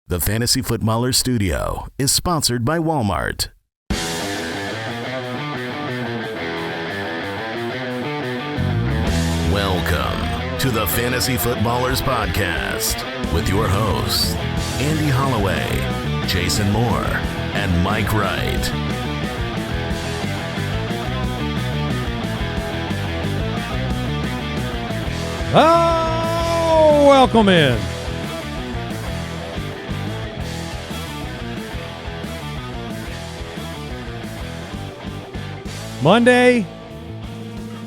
The Fantasy Footballers Studio is sponsored by Walmart. Welcome to the Fantasy Footballers Podcast with your hosts, Andy Holloway, Jason Moore, and Mike Wright. Oh, welcome in. Monday,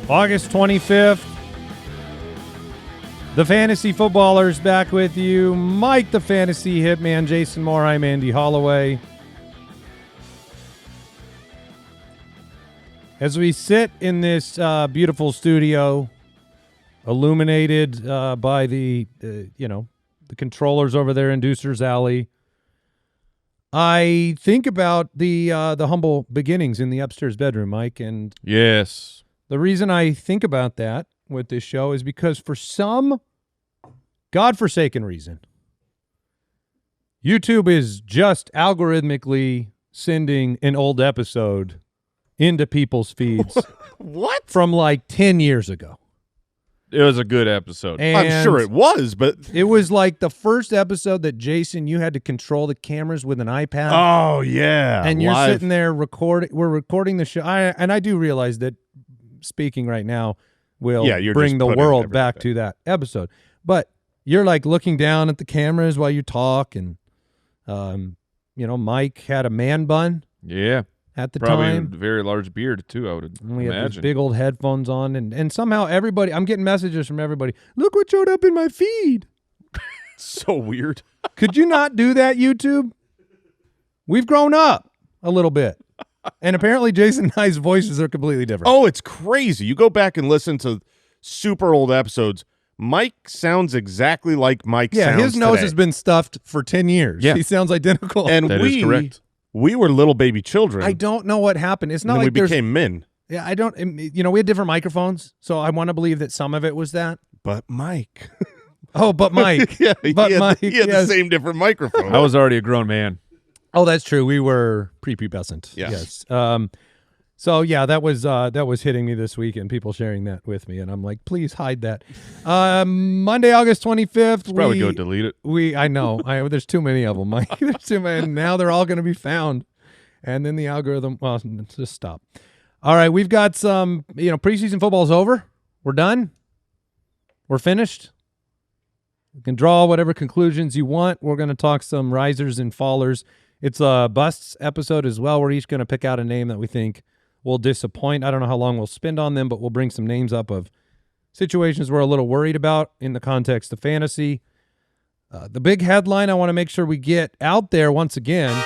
August 25th. The Fantasy Footballers back with you. Mike, the Fantasy Hitman, Jason Moore. I'm Andy Holloway. As we sit in this beautiful studio, illuminated by the controllers over there in Deucer's Alley, I think about the humble beginnings in the upstairs bedroom, Mike. And yes, the reason I think about that with this show is because for some godforsaken reason, YouTube is just algorithmically sending an old episode into people's feeds. What? From like 10 years ago. It was a good episode. And I'm sure it was, but it was like the first episode that, Jason, you had to control the cameras with an iPad. Oh, yeah. And you're live. sitting there recording. We're recording the show. I do realize that speaking right now will bring the world back to that episode. But you're like looking down at the cameras while you talk. And, Mike had a man bun. Yeah. At the Probably time. a very large beard, too, I would And we imagine. had these big old headphones on, and somehow everybody, I'm getting messages from everybody, look what showed up in my feed. So weird. Could you not do that, YouTube? We've grown up a little bit. And apparently Jason and I's voices are completely different. Oh, it's crazy. You go back and listen to super old episodes. Mike sounds exactly like Mike sounds his nose today. has been stuffed for 10 years. Yeah. He sounds identical. And that is correct. We were little baby children. I don't know what happened. It's not and like we became men. Yeah, I don't. We had different microphones, so I want to believe that some of it was that. But Mike. Oh, but Mike. Yeah, but Mike. He had the same different microphone. I was already a grown man. Oh, that's true. We were prepubescent. Yes. So yeah, that was hitting me this week, and people sharing that with me, and I'm like, please hide that. Monday, August 25th. Probably go delete it. I know. There's too many of them, Mike. There's too many. And now they're all going to be found, and then the algorithm. Well, just stop. All right, we've got some. Preseason football's over. We're done. We're finished. You can draw whatever conclusions you want. We're going to talk some risers and fallers. It's a busts episode as well. We're each going to pick out a name that we think will disappoint. I don't know how long we'll spend on them, but we'll bring some names up of situations we're a little worried about in the context of fantasy. The big headline I want to make sure we get out there once again.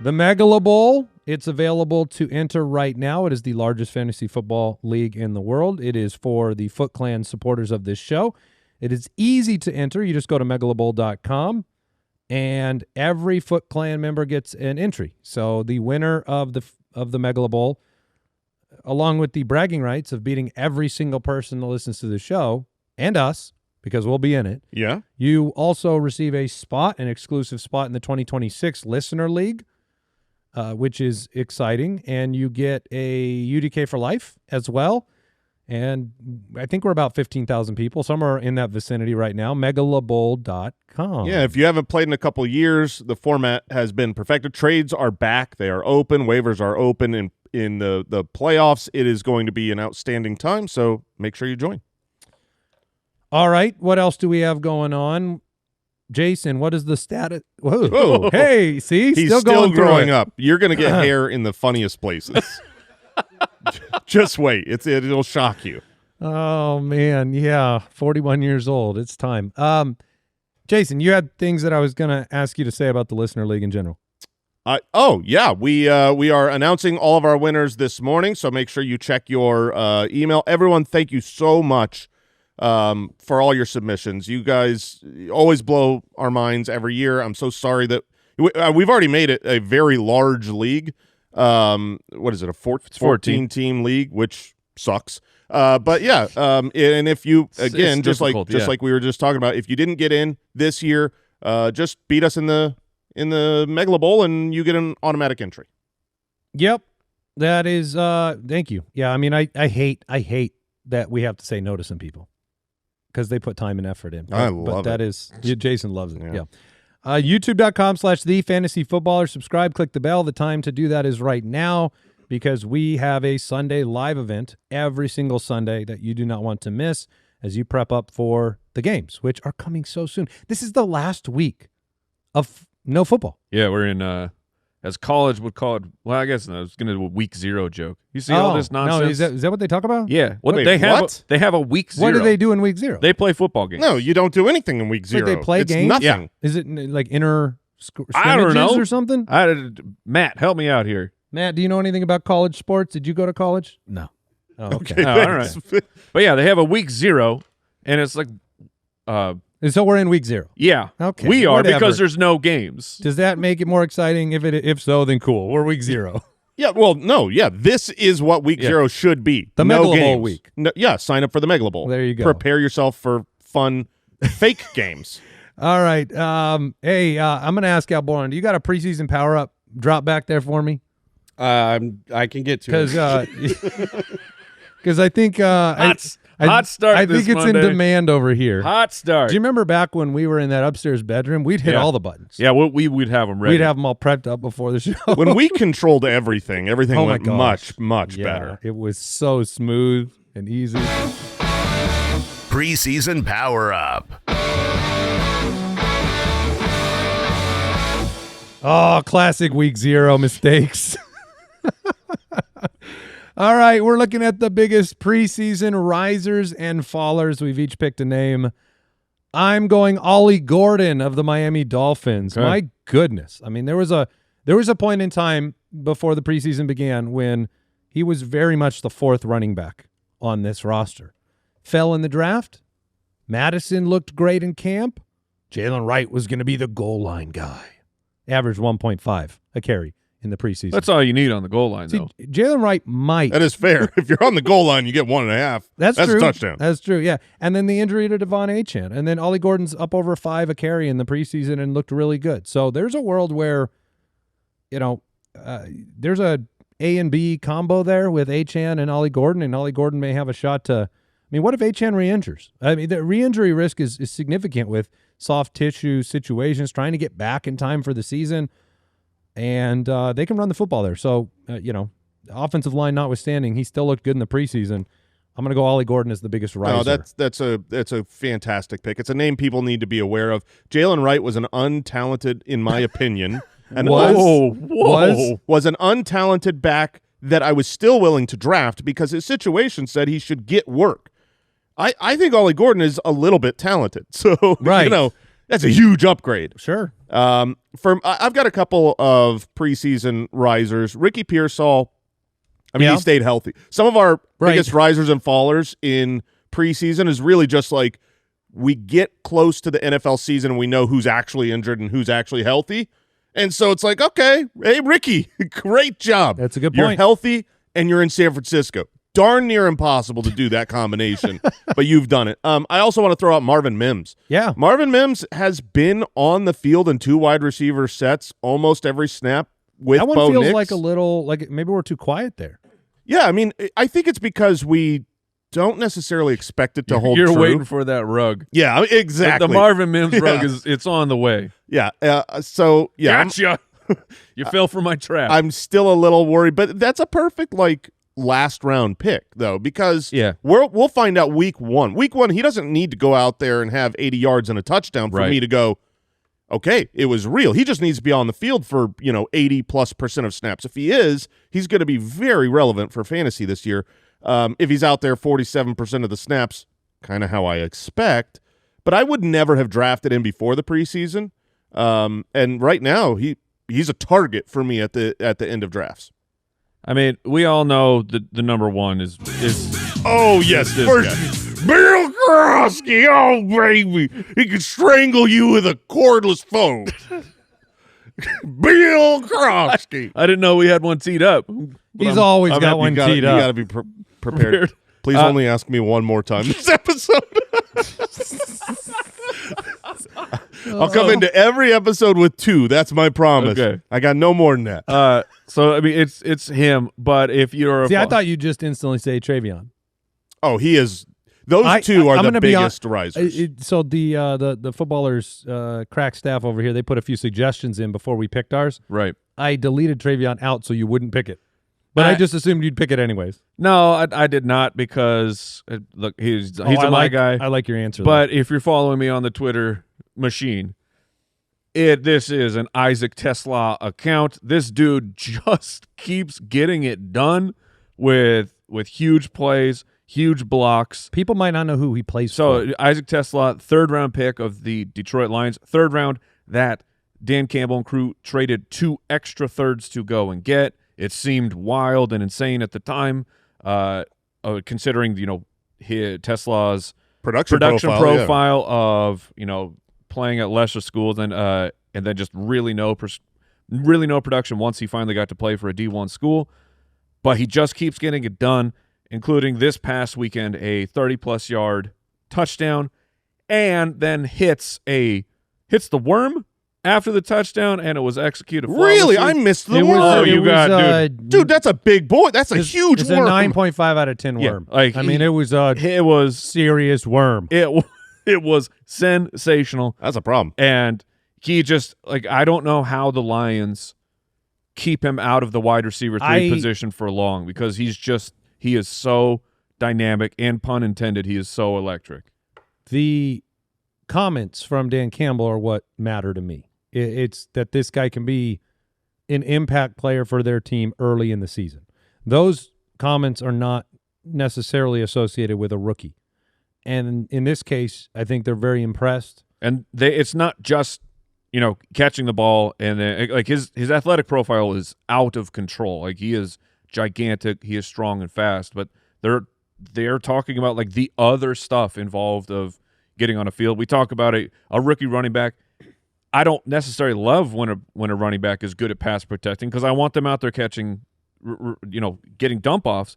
The Megala Bowl. It's available to enter right now. It is the largest fantasy football league in the world. It is for the Foot Clan supporters of this show. It is easy to enter. You just go to megalabowl.com. And every Foot Clan member gets an entry. So the winner of the Megala Bowl, along with the bragging rights of beating every single person that listens to the show, and us, because we'll be in it. Yeah. You also receive an exclusive spot in the 2026 Listener League, which is exciting. And you get a UDK for life as well. And I think we're about 15,000 people, somewhere in that vicinity right now, megalabowl.com. Yeah, if you haven't played in a couple of years, the format has been perfected. Trades are back. They are open. Waivers are open in the playoffs. It is going to be an outstanding time, so make sure you join. All right, what else do we have going on? Jason, what is the status? Whoa. Hey, see? He's still growing up. You're going to get hair in the funniest places. Just wait. It'll shock you. Oh, man. Yeah. 41 years old. It's time. Jason, you had things that I was going to ask you to say about the Listener League in general. We are announcing all of our winners this morning, so make sure you check your email. Everyone, thank you so much for all your submissions. You guys always blow our minds every year. I'm so sorry that we've already made it a very large league. What is it, a 14-team league, which sucks. But yeah, and if you again, just like we were just talking about, if you didn't get in this year, just beat us in the Megala Bowl and you get an automatic entry. Yep, that is. Thank you. Yeah, I mean, I hate that we have to say no to some people because they put time and effort in. I love but it. that is Jason loves it. Yeah. YouTube.com/TheFantasyFootballer. Subscribe, click the bell. The time to do that is right now because we have a Sunday live event every single Sunday that you do not want to miss as you prep up for the games, which are coming so soon. This is the last week of no football. Yeah, we're in, as college would call it, well, I guess I was going to do a week 0 joke. You see all this nonsense? No, is that what they talk about? Yeah. Well, Wait, they have what? they have a week 0. What do they do in week 0? They play football games. No, you don't do anything in week 0. They play it's games? Nothing. Yeah. Is it like inner I don't know. or something? Matt, help me out here. Matt, do you know anything about college sports? Did you go to college? No. Oh, okay. Oh, all right. But yeah, they have a week 0, and it's like, So we're in week 0. yeah, Okay, we are whatever. because there's no games. Does that make it more exciting? If so, then cool. We're week 0. Yeah, well, no, yeah, this is what week 0 should be. The no Megala Bowl games. week. No, yeah, sign up for the Megala Bowl. There you go. Prepare yourself for fun fake games. All right. Hey, I'm going to ask Al Bourne. Do you got a preseason power up drop back there for me? I can get to it. Because I think Hot start. I this think it's Monday. in demand over here. Hot start. Do you remember back when we were in that upstairs bedroom? We'd hit Yeah. all the buttons. Yeah, we would have them ready. We'd have them all prepped up before the show. When we controlled everything Oh my went gosh. much Yeah, better. it was so smooth and easy. Preseason Power Up. Oh, classic week 0 mistakes. All right, we're looking at the biggest preseason risers and fallers. We've each picked a name. I'm going Ollie Gordon of the Miami Dolphins. Okay. My goodness. I mean, there was a point in time before the preseason began when he was very much the 4th running back on this roster. Fell in the draft. Madison looked great in camp. Jalen Wright was going to be the goal line guy. Averaged 1.5 a carry in the preseason. That's all you need on the goal line, See, though. Jalen Wright might. That is fair. If you're on the goal line, you get 1.5. That's true. a touchdown. That's true, yeah. And then the injury to Devon Achane. And then Ollie Gordon's up over 5 a carry in the preseason and looked really good. So there's a world where, there's a A and B combo there with Achane and Ollie Gordon may have a shot to – I mean, what if Achane re-injures? I mean, the re-injury risk is significant with soft tissue situations, trying to get back in time for the season. And they can run the football there. So, offensive line notwithstanding, he still looked good in the preseason. I'm going to go Ollie Gordon as the biggest riser. No, that's a fantastic pick. It's a name people need to be aware of. Jalen Wright was an untalented, in my opinion, was an untalented back that I was still willing to draft because his situation said he should get work. I think Ollie Gordon is a little bit talented. So, right. That's a huge upgrade. Sure. I've got a couple of preseason risers. Ricky Pearsall, he stayed healthy. Some of our biggest risers and fallers in preseason is really just like we get close to the NFL season and we know who's actually injured and who's actually healthy. And so it's like, okay, hey, Ricky, great job. That's a good You're point. healthy and you're in San Francisco. Darn near impossible to do that combination, but you've done it. I also want to throw out Marvin Mims. Yeah. Marvin Mims has been on the field in 2 wide receiver sets almost every snap with that one Bo feels Nix. like a little, like maybe we're too quiet there. Yeah, I mean, I think it's because we don't necessarily expect it to hold You're true. waiting for that rug. Yeah, exactly. The Marvin Mims rug it's on the way. Yeah, so yeah. Gotcha. You fell for my trap. I'm still a little worried, but that's a perfect last round pick though, because we'll find out week 1. Week 1, he doesn't need to go out there and have 80 yards and a touchdown for me to go, okay, it was real. He just needs to be on the field for 80+% of snaps. If he is, he's going to be very relevant for fantasy this year. If he's out there 47% of the snaps, kind of how I expect, but I would never have drafted him before the preseason. And right now he's a target for me at the end of drafts. I mean, we all know the number one is oh yes, this first guy. Bill Krosky, oh baby, he can strangle you with a cordless phone. Bill Krosky. I didn't know we had one teed up. He's always got one teed up. You got to be prepared. Please only ask me one more time this episode. I'll come into every episode with 2. That's my promise. Okay. I got no more than that. So I mean, it's him. But if you're I thought you'd just instantly say Travion. Oh, he is. Those two are the biggest risers. So the footballers crack staff over here, they put a few suggestions in before we picked ours. right. I deleted Travion out so you wouldn't pick it. But I just assumed you'd pick it anyways. No, I did not because look, he's my guy. I like your answer. But if you're following me on the Twitter machine, this is an Isaac Tesla account. This dude just keeps getting it done with huge plays, huge blocks. People might not know who he plays So for. Isaac Tesla, 3rd round pick of the Detroit Lions, 3rd round that Dan Campbell and crew traded 2 extra thirds to go and get. It seemed wild and insane at the time, considering Tesla's production profile of playing at lesser schools and then just really no production once he finally got to play for a D1 school. But he just keeps getting it done, including this past weekend a 30-plus yard touchdown, and then hits the worm after the touchdown, and it was executed flawlessly. Really? I missed the worm. Dude, that's a big boy. That's a huge it's worm. It's a 9.5 out of 10 worm. It was serious worm. It was sensational. That's a problem. And he just I don't know how the Lions keep him out of the wide receiver 3 position for long, because he is so dynamic, and pun intended, he is so electric. The comments from Dan Campbell are what matter to me. It's that this guy can be an impact player for their team early in the season. Those comments are not necessarily associated with a rookie. And in this case, I think they're very impressed. And it's not just, catching the ball, and then his athletic profile is out of control. He is gigantic, he is strong and fast, but they're talking about the other stuff involved of getting on a field. We talk about a rookie running back. I don't necessarily love when a running back is good at pass protecting, because I want them out there catching, getting dump offs.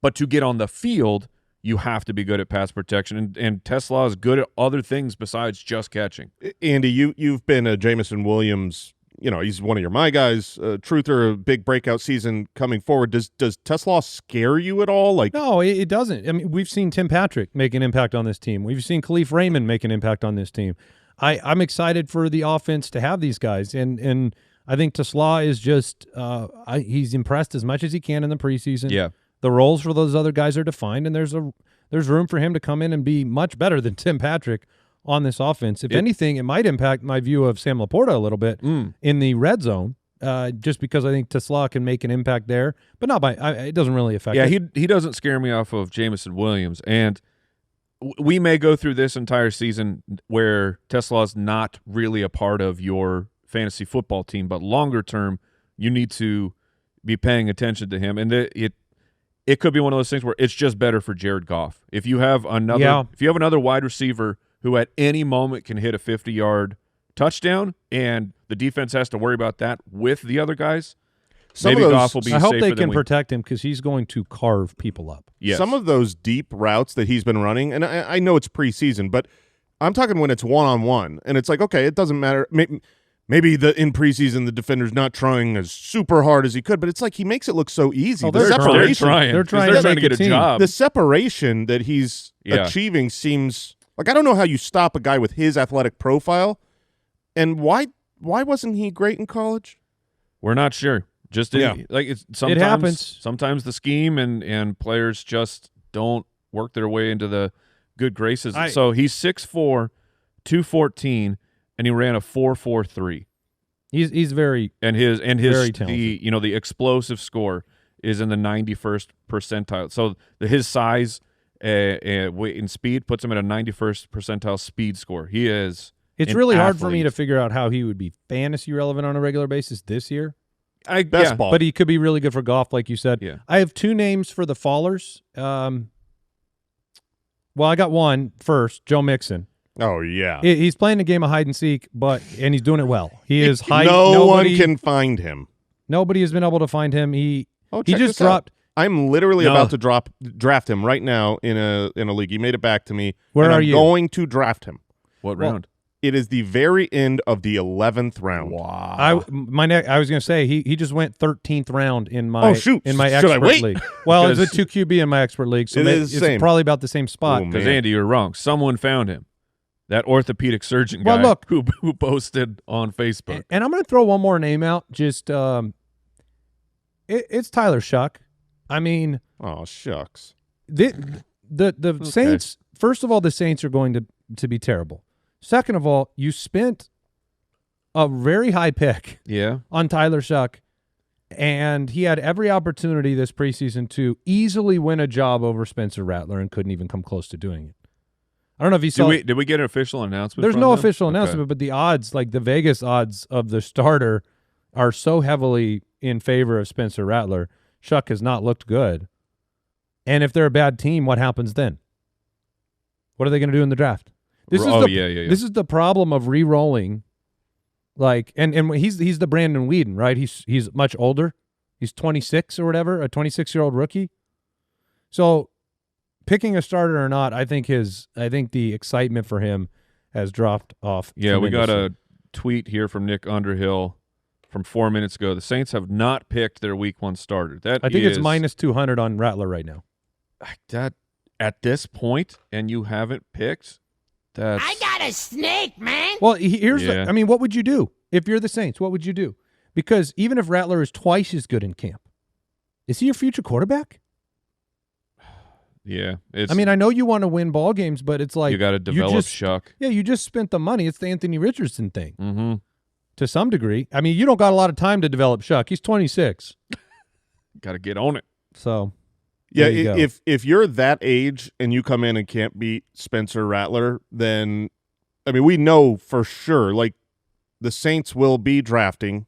But to get on the field, you have to be good at pass protection, and Tesla is good at other things besides just catching. Andy, you've been a Jameson Williams. He's one of my guys. Truther, a big breakout season coming forward. Does Tesla scare you at all? No, it doesn't. I mean, we've seen Tim Patrick make an impact on this team. We've seen Khalif Raymond make an impact on this team. I'm excited for the offense to have these guys, and I think Tesla is just he's impressed as much as he can in the preseason. Yeah, the roles for those other guys are defined, and there's room for him to come in and be much better than Tim Patrick on this offense. If anything, it might impact my view of Sam Laporta a little bit in the red zone, just because I think Tesla can make an impact there, but not it doesn't really affect it. Yeah, he doesn't scare me off of Jameson Williams, and we may go through this entire season where Tesla's not really a part of your fantasy football team, but longer term, you need to be paying attention to him, and it could be one of those things where it's just better for Jared Goff. If you have another wide receiver who at any moment can hit a 50-yard touchdown, and the defense has to worry about that with the other guys, maybe Goff will be safer. I hope they can protect him, because he's going to carve people up. Yes. Some of those deep routes that he's been running, and I know it's preseason, but I'm talking when it's one-on-one, and it's okay, it doesn't matter. Maybe in preseason the defender's not trying as super hard as he could, but it's he makes it look so easy. They're trying to get a job. The separation that he's achieving seems I don't know how you stop a guy with his athletic profile, and why wasn't he great in college? We're not sure. Just it happens. Sometimes the scheme and players just don't work their way into the good graces. So he's 6'4", 214, and he ran a 4.43. He's very his very talented. The explosive score is in the 91st percentile. So his size weight and speed puts him at a 91st percentile speed score. He is. It's really hard for me to figure out how he would be fantasy relevant on a regular basis this year. Best ball. But he could be really good for golf, like you said. Yeah. I have 2 names for the Fallers. Well, I got one first, Joe Mixon. Oh, yeah. He's playing a game of hide and seek, and he's doing it well. He is no one can find him. Nobody has been able to find him. He just dropped. I'm literally about to draft him right now in a league. He made it back to me. Where and are I'm you? going to draft him. What round? It is the very end of the 11th round. Wow. I was going to say he just went 13th round in my in my Should I expert wait? league. Well, it's a 2 QB in my expert league, so it's same. probably about the same spot. Oh, Because man. Andy, you're wrong. Someone found him. That orthopedic surgeon guy Well, look. who posted on Facebook. And I'm going to throw one more name out. Just it's Tyler Shuck. I mean, Oh, shucks. the Saints. First of all, the Saints are going to be terrible. Second of all, you spent a very high pick Yeah. on Tyler Shuck, and he had every opportunity this preseason to easily win a job over Spencer Rattler and couldn't even come close to doing it. I don't know if you saw. Did we get an official announcement? There's from no them? official Okay. announcement, but the odds, like the Vegas odds of the starter, are so heavily in favor of Spencer Rattler. Shuck has not looked good. And if they're a bad team, what happens then? What are they going to do in the draft? This is the problem of re-rolling. Like, and he's the Brandon Weeden, right? He's much older. He's 26 or whatever, a 26-year-old rookie. So picking a starter or not, I think the excitement for him has dropped off. Yeah, we got tremendously. a tweet here from Nick Underhill from 4 minutes ago. The Saints have not picked their Week 1 starter. I think it's minus 200 on Rattler right now. That at this point, and you haven't picked. That's I got a snake, man. Well, here's Yeah. what would you do if you're the Saints? What would you do? Because even if Rattler is twice as good in camp, is he your future quarterback? yeah. I know you want to win ball games, but it's like you got to develop Shuck. Yeah, you just spent the money. It's the Anthony Richardson thing Mm-hmm. to some degree. I mean, you don't got a lot of time to develop Shuck. He's 26, Got to get on it. so Yeah, there you go. if you're that age and you come in and can't beat Spencer Rattler, then we know for sure, like, the Saints will be drafting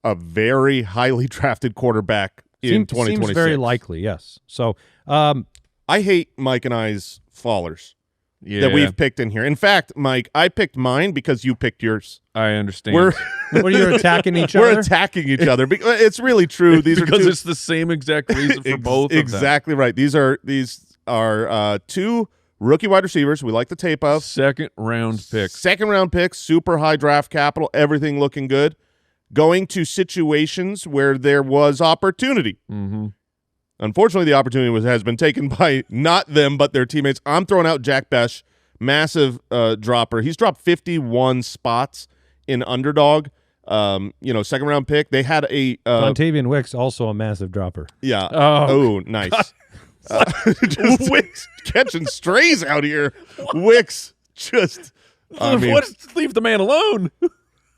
a very highly drafted quarterback in 2026. seems very likely. Yes. So I hate Mike and I's fallers Yeah, that we've picked in here. In fact, Mike, I picked mine because you picked yours. I understand. what are you attacking each We're other? attacking each other. It's really true. These because are two, it's the same exact reason for both of them. exactly right. These are two rookie wide receivers we like the tape of. Second round picks. Second round picks, super high draft capital, everything looking good. Going to situations where there was opportunity. Mm-hmm. Unfortunately, the opportunity has been taken by not them, but their teammates. I'm throwing out Jack Besh, massive dropper. He's dropped 51 spots in underdog. Second round pick. They had a Dontavian Wicks, also a massive dropper. yeah. Oh, Nice. Just Wicks catching strays out here. Wicks just. Leave the man alone.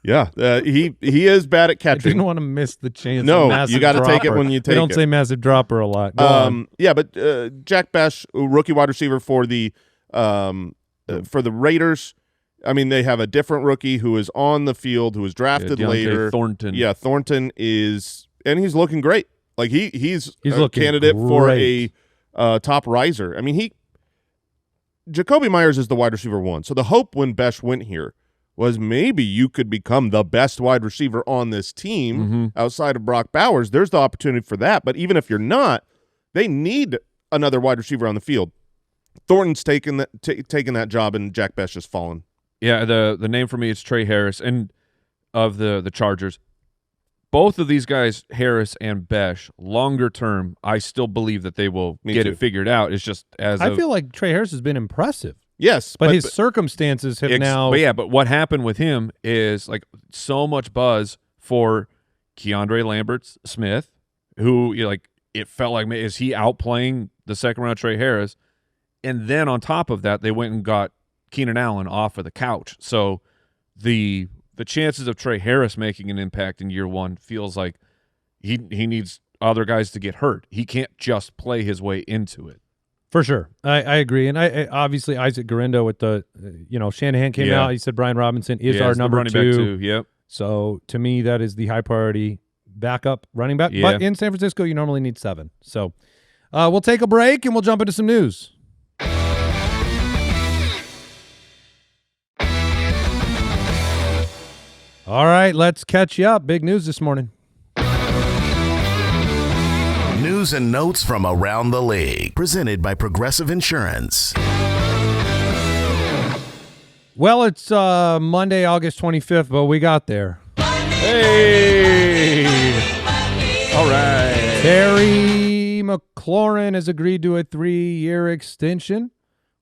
Yeah, he is bad at I catching. didn't want to miss the chance. No, of massive you gotta take it dropper. when you They take don't it. say massive dropper a lot. Go on. Yeah, but Jack Besh, rookie wide receiver for the Raiders. They have a different rookie who is on the field, who was drafted Deontay later. Thornton. Yeah, Thornton is, and he's looking great. Like he's a looking candidate for great. a top riser. Jacoby Myers is the wide receiver 1. So the hope when Besh went here was maybe you could become the best wide receiver on this team outside of Brock Bowers. There's the opportunity for that. But even if you're not, they need another wide receiver on the field. Thornton's taken that job, and Jack Besh has fallen. Yeah, the name for me is Trey Harris, and of the Chargers. Both of these guys, Harris and Besh, longer term, I still believe that they will Me get too. it figured out. It's just I feel like Trey Harris has been impressive, Yes, but his circumstances have now. But what happened with him is like so much buzz for Keandre Lambert-Smith, who it felt like, is he outplaying the second round Trey Harris? And then on top of that, they went and got Keenan Allen off of the couch. So the chances of Trey Harris making an impact in year 1 feels like he needs other guys to get hurt. He can't just play his way into it. For sure. I agree. And I obviously Isaac Guerrero with the, Shanahan came out. He said Brian Robinson is our he's the number running 2. back too. Yep. So to me, that is the high priority backup running back. Yeah. But in San Francisco, you normally need 7. So we'll take a break and we'll jump into some news. All right, let's catch you up. Big news this morning. news and notes from around the league. Presented by Progressive Insurance. Well, it's Monday, August 25th, but we got there. Hey! All right. Terry McLaurin has agreed to a 3-year extension.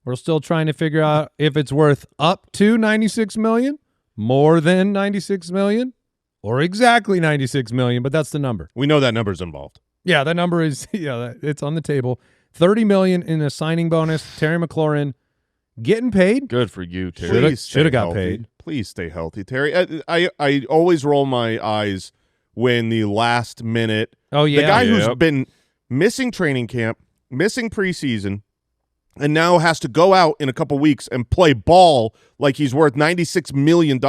We're still trying to figure out if it's worth up to $96 million, more than $96 million, or exactly $96 million, but that's the number. We know that number's involved. Yeah, that number is, it's on the table. $30 million in a signing bonus. Terry McLaurin getting paid. Good for you, Terry. Should have got paid. Please stay healthy, Terry. I always roll my eyes when the last minute. Oh, yeah. The guy who's been missing training camp, missing preseason, and now has to go out in a couple weeks and play ball like he's worth $96 million.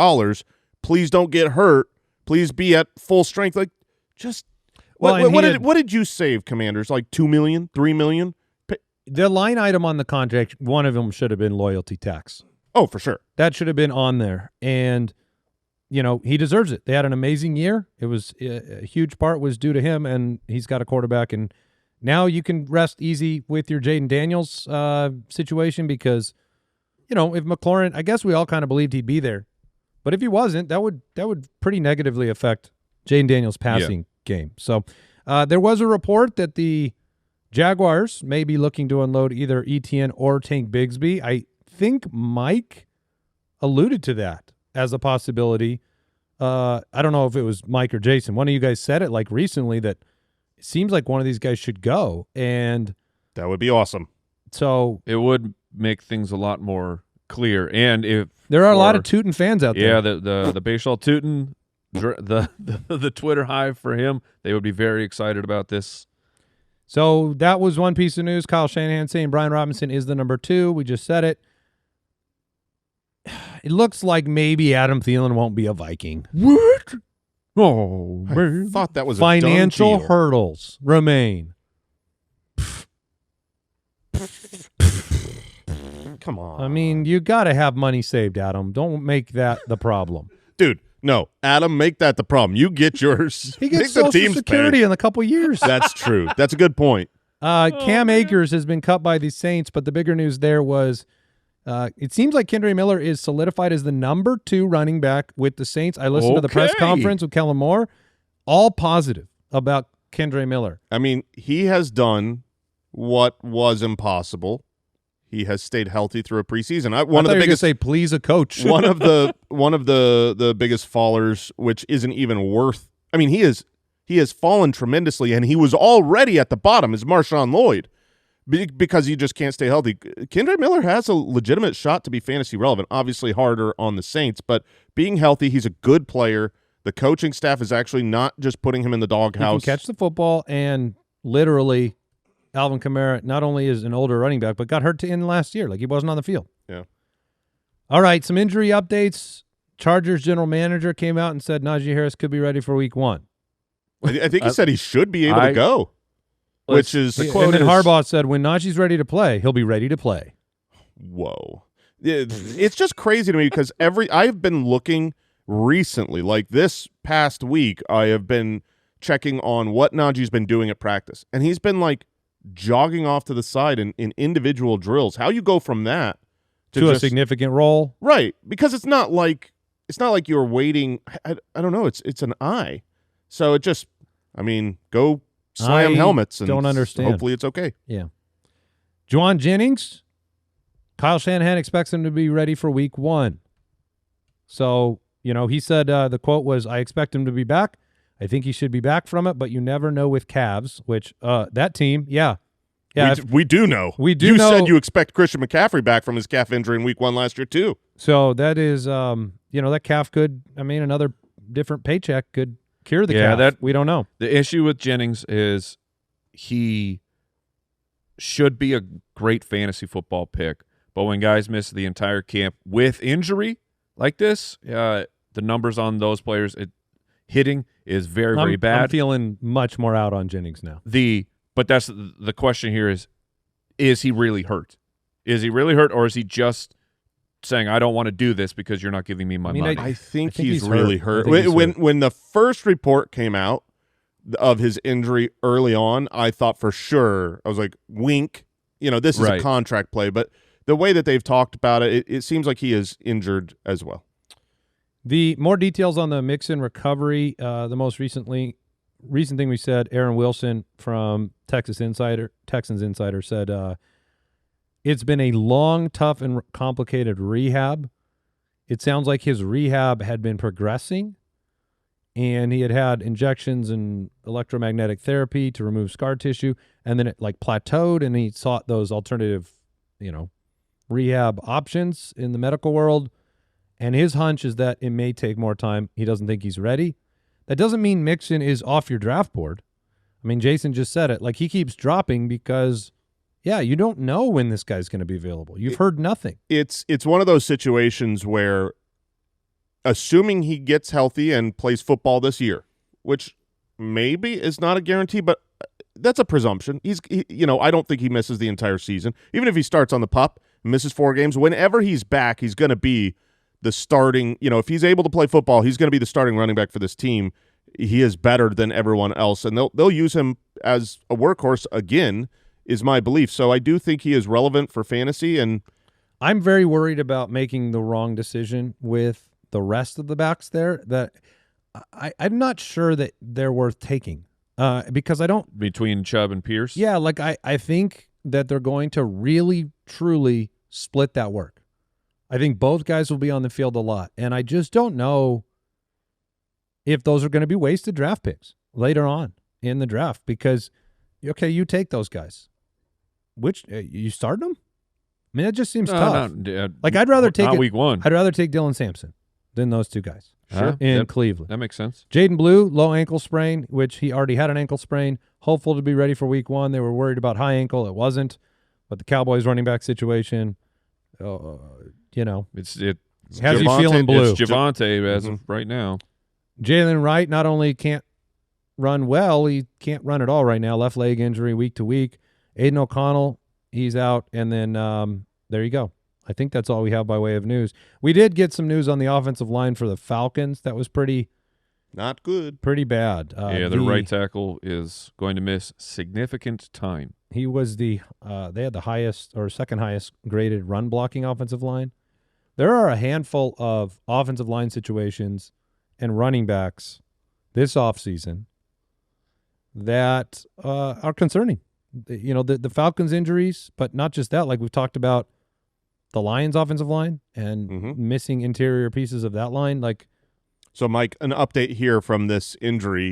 Please don't get hurt. Please be at full strength. Like, just what did you save, Commanders? Like $2 million, $3 million? The line item on the contract, one of them should have been loyalty tax. Oh, for sure. That should have been on there. And, he deserves it. They had an amazing year. It was a huge part was due to him, and he's got a quarterback. And now you can rest easy with your Jaden Daniels situation because, if McLaurin, I guess we all kind of believed he'd be there. But if he wasn't, that would pretty negatively affect Jaden Daniels' passing game. So there was a report that the Jaguars may be looking to unload either ETN or Tank Bigsby. I think Mike alluded to that as a possibility. I don't know if it was Mike or Jason. One of you guys said it like recently that it seems like one of these guys should go, and that would be awesome. So it would make things a lot more clear. And if there are a lot of Tootin fans out there. Yeah, the Bayshall Tootin, the Twitter hive for him, they would be very excited about this. So that was one piece of news. Kyle Shanahan saying Brian Robinson is the number 2. We just said it. It looks like maybe Adam Thielen won't be a Viking. What? Oh, man. I thought that was financial a done deal. hurdles remain. Come on. I mean, you got to have money saved, Adam. Don't make that the problem. Dude, no. Adam, make that the problem. You get yours. He gets Social Security in a couple years. That's true. That's a good point. Cam Akers has been cut by the Saints, but the bigger news there was it seems like Kendre Miller is solidified as the number 2 running back with the Saints. I listened to the press conference with Kellen Moore. All positive about Kendre Miller. I mean, he has done what was impossible. He has stayed healthy through a preseason. One of the biggest say, please, a coach. one of the biggest fallers, which isn't even worth. I mean, he has fallen tremendously, and he was already at the bottom. Is Marshawn Lloyd because he just can't stay healthy. Kendre Miller has a legitimate shot to be fantasy relevant. Obviously, harder on the Saints, but being healthy, he's a good player. The coaching staff is actually not just putting him in the doghouse. He can catch the football, and literally, Alvin Kamara not only is an older running back, but got hurt to end last year. Like, he wasn't on the field. Yeah. All right, some injury updates. Chargers general manager came out and said Najee Harris could be ready for week 1. I think he said he should be able to go, which is the quote. And then Harbaugh said, when Najee's ready to play, he'll be ready to play. Whoa. It's just crazy to me because I've been looking recently, like this past week, I have been checking on what Najee's been doing at practice, and he's been like jogging off to the side in individual drills. How you go from that to a significant role, right? Because it's not like you're waiting. I don't know. It's an eye, so it just. I mean, go slam helmets and don't understand. Hopefully, it's okay. Yeah. Juwan Jennings, Kyle Shanahan expects him to be ready for week 1. So he said the quote was, "I expect him to be back. I think he should be back from it, but you never know with calves." Which that team, yeah. We do know. We do. You know. said you expect Christian McCaffrey back from his calf injury in week 1 last year too. So that is, that calf could. I mean, another different paycheck could cure the calf. That we don't know. The issue with Jennings is he should be a great fantasy football pick, but when guys miss the entire camp with injury like this, the numbers on those players hitting is very, very bad. I'm feeling much more out on Jennings now. But that's the question here is he really hurt? Is he really hurt, or is he just saying, I don't want to do this because you're not giving me my money? I think he's really hurt. When the first report came out of his injury early on, I thought for sure, I was like, wink, this is a contract play. But the way that they've talked about it, it seems like he is injured as well. The more details on the Mixon recovery, the most recent thing we said, Aaron Wilson from Texans Insider said, it's been a long, tough, and complicated rehab. It sounds like his rehab had been progressing, and he had injections and electromagnetic therapy to remove scar tissue, and then it plateaued, and he sought those alternative, rehab options in the medical world. And his hunch is that it may take more time. He doesn't think he's ready. That doesn't mean Mixon is off your draft board. I mean, Jason just said it. He keeps dropping because, you don't know when this guy's going to be available. You've heard nothing. It's one of those situations where, assuming he gets healthy and plays football this year, which maybe is not a guarantee, but that's a presumption. I don't think he misses the entire season. Even if he starts on the PUP, misses 4 games, whenever he's back, he's going to be the starting, if he's able to play football, he's going to be the starting running back for this team. He is better than everyone else, and they'll use him as a workhorse again, is my belief. So I do think he is relevant for fantasy, and I'm very worried about making the wrong decision with the rest of the backs there. That I'm not sure that they're worth taking because I don't between Chubb and Pierce. Yeah, I think that they're going to really truly split that work. I think both guys will be on the field a lot, and I just don't know if those are going to be wasted draft picks later on in the draft because, you take those guys. Which you start them? I mean, that just seems tough. I'd rather take week 1. I'd rather take Dylan Sampson than those two guys in Cleveland. That makes sense. Jaden Blue, low ankle sprain, which he already had an ankle sprain. Hopeful to be ready for week 1. They were worried about high ankle. It wasn't. But the Cowboys running back situation, It's has he feeling blue? It's Javonte as of right now. Jalen Wright not only can't run well, he can't run at all right now. Left leg injury week to week. Aiden O'Connell, he's out. And then there you go. I think that's all we have by way of news. We did get some news on the offensive line for the Falcons. That was not good. Pretty bad. The right tackle is going to miss significant time. He was they had the highest or second highest graded run blocking offensive line. There are a handful of offensive line situations and running backs this offseason that are concerning. The Falcons injuries, but not just that. Like we've talked about the Lions offensive line and missing interior pieces of that line. So, Mike, an update here from this injury.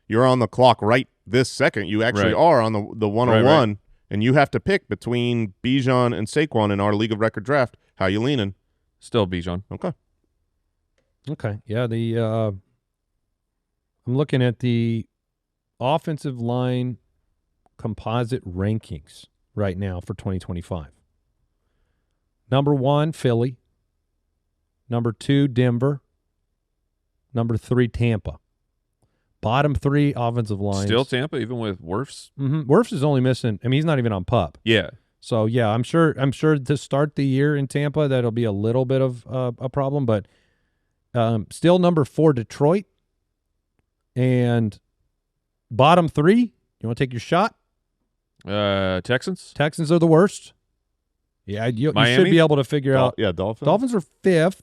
You're on the clock right this second. You actually are on the 101, and you have to pick between Bijan and Saquon in our League of Record draft. How you leaning? Still Bijan. Okay. Yeah, I'm looking at the offensive line composite rankings right now for 2025. Number 1, Philly. Number 2, Denver. Number 3, Tampa. Bottom 3 offensive lines. Still Tampa, even with Wirfs? Wirfs is only missing. I mean, he's not even on PUP. Yeah. So, yeah, I'm sure to start the year in Tampa, that'll be a little bit of a problem. But still number 4, Detroit. And bottom 3, you want to take your shot? Texans? Texans are the worst. Yeah, you should be able to figure out. Yeah, Dolphins. Dolphins are 5th.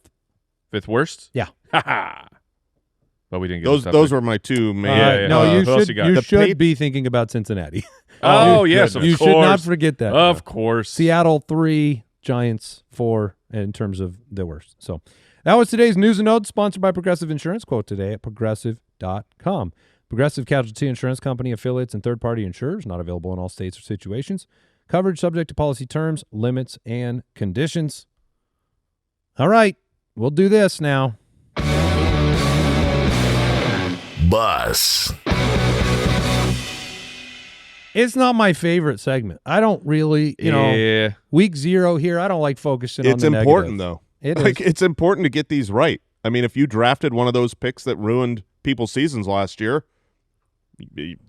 5th worst? Yeah. But we didn't get those were my 2 main. No, you should be thinking about Cincinnati. Yes, of course. You should not forget that. Of course. Seattle 3, Giants 4 in terms of the worst. So that was today's News and Notes, sponsored by Progressive Insurance. Quote today at progressive.com. Progressive Casualty Insurance Company, affiliates, and third-party insurers. Not available in all states or situations. Coverage subject to policy terms, limits, and conditions. All right, we'll do this now. Bus. It's not my favorite segment. I don't really, week 0 here, I don't like focusing on the negative. It's important, though. It is. It's important to get these right. I mean, if you drafted one of those picks that ruined people's seasons last year,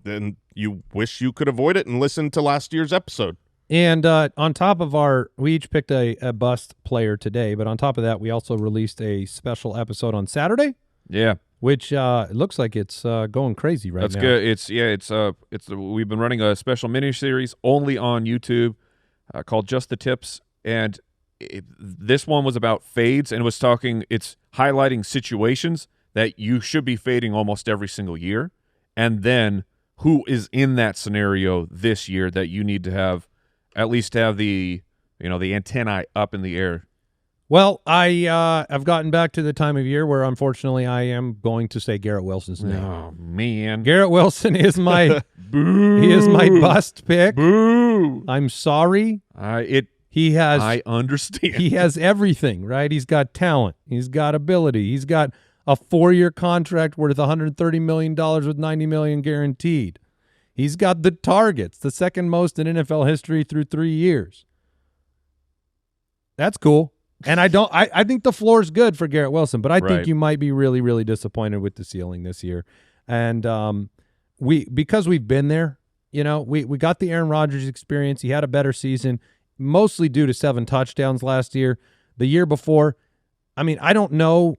then you wish you could avoid it and listen to last year's episode. And on top of we each picked a bust player today, but on top of that, we also released a special episode on Saturday. Yeah. which it looks like it's going crazy right now. That's good. We've been running a special mini series only on YouTube called Just the Tips, and this one was about fades, and it's highlighting situations that you should be fading almost every single year, and then who is in that scenario this year that you need to have at least have the antennae up in the air. Well, I've gotten back to the time of year where unfortunately I am going to say Garrett Wilson's name. Oh man, Garrett Wilson is my he is my bust pick. Boo! I'm sorry. I understand. He has everything, right? He's got talent. He's got ability. He's got a 4-year contract worth $130 million with $90 million guaranteed. He's got the targets, the second most in NFL history through 3 years. That's cool. And I think the floor is good for Garrett Wilson, but I think you might be really, really disappointed with the ceiling this year. And because we've been there, we got the Aaron Rodgers experience. He had a better season, mostly due to 7 touchdowns last year. The year before, I don't know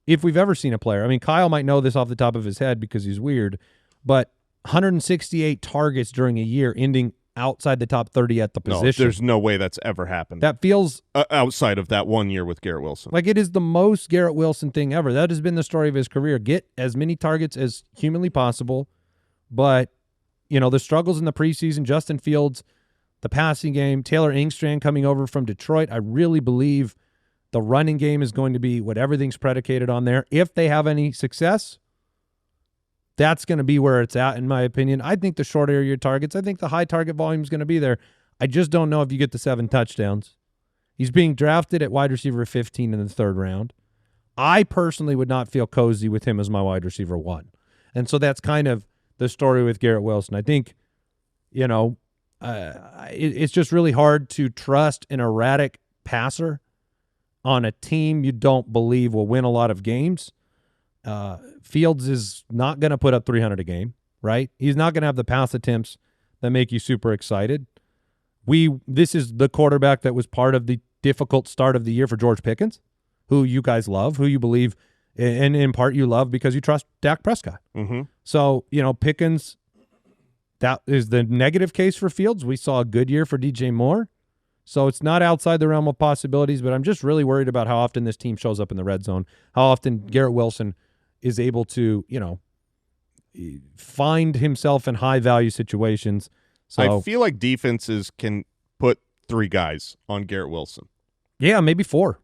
if we've ever seen a player. Kyle might know this off the top of his head because he's weird, but 168 targets during a year ending outside the top 30 at the position. No, there's no way that's ever happened. That feels outside of that 1 year with Garrett Wilson. Like it is the most Garrett Wilson thing ever. That has been the story of his career. Get as many targets as humanly possible, but the struggles in the preseason, Justin Fields, the passing game, Taylor Engstrand coming over from Detroit. I really believe the running game is going to be what everything's predicated on there. If they have any success, that's going to be where it's at, in my opinion. I think the short area targets, I think the high target volume is going to be there. I just don't know if you get the 7 touchdowns. He's being drafted at wide receiver 15 in the 3rd round. I personally would not feel cozy with him as my wide receiver 1. And so that's kind of the story with Garrett Wilson. I think, it's just really hard to trust an erratic passer on a team you don't believe will win a lot of games. Fields is not going to put up 300 a game, right? He's not going to have the pass attempts that make you super excited. This is the quarterback that was part of the difficult start of the year for George Pickens, who you guys love, who you believe, and in part you love because you trust Dak Prescott. Mm-hmm. So, Pickens, that is the negative case for Fields. We saw a good year for DJ Moore. So it's not outside the realm of possibilities, but I'm just really worried about how often this team shows up in the red zone, how often Garrett Wilson is able to, find himself in high-value situations. So I feel like defenses can put 3 guys on Garrett Wilson. Yeah, maybe 4.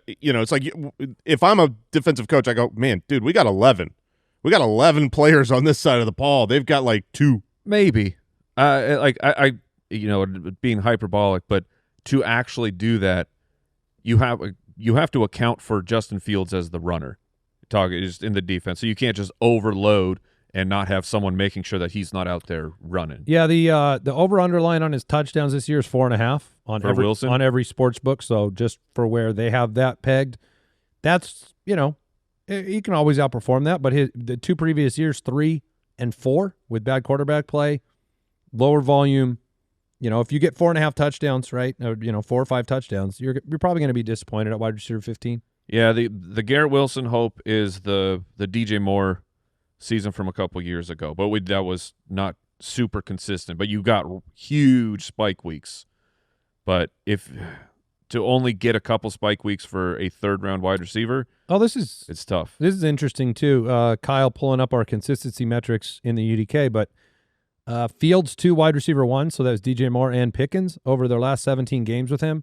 It's like if I'm a defensive coach, I go, man, dude, we got 11. We got 11 players on this side of the ball. They've got like 2. Maybe. Being hyperbolic, but to actually do that, you have to account for Justin Fields as the runner. Target is in the defense, so you can't just overload and not have someone making sure that he's not out there running. Yeah, the over/under line on his touchdowns this year is 4.5 on every sports book. So just for where they have that pegged, that's he can always outperform that. But the 2 previous years, 3 and 4 with bad quarterback play, lower volume. If you get 4.5 touchdowns, right, 4 or 5 touchdowns, you're probably going to be disappointed at wide receiver 15. Yeah, the Garrett Wilson hope is the DJ Moore season from a couple years ago, but that was not super consistent. But you got huge spike weeks. But if to only get a couple spike weeks for a 3rd-round wide receiver, it's tough. This is interesting too. Kyle pulling up our consistency metrics in the UDK, but Fields 2 wide receiver 1, so that was DJ Moore and Pickens over their last 17 games with him.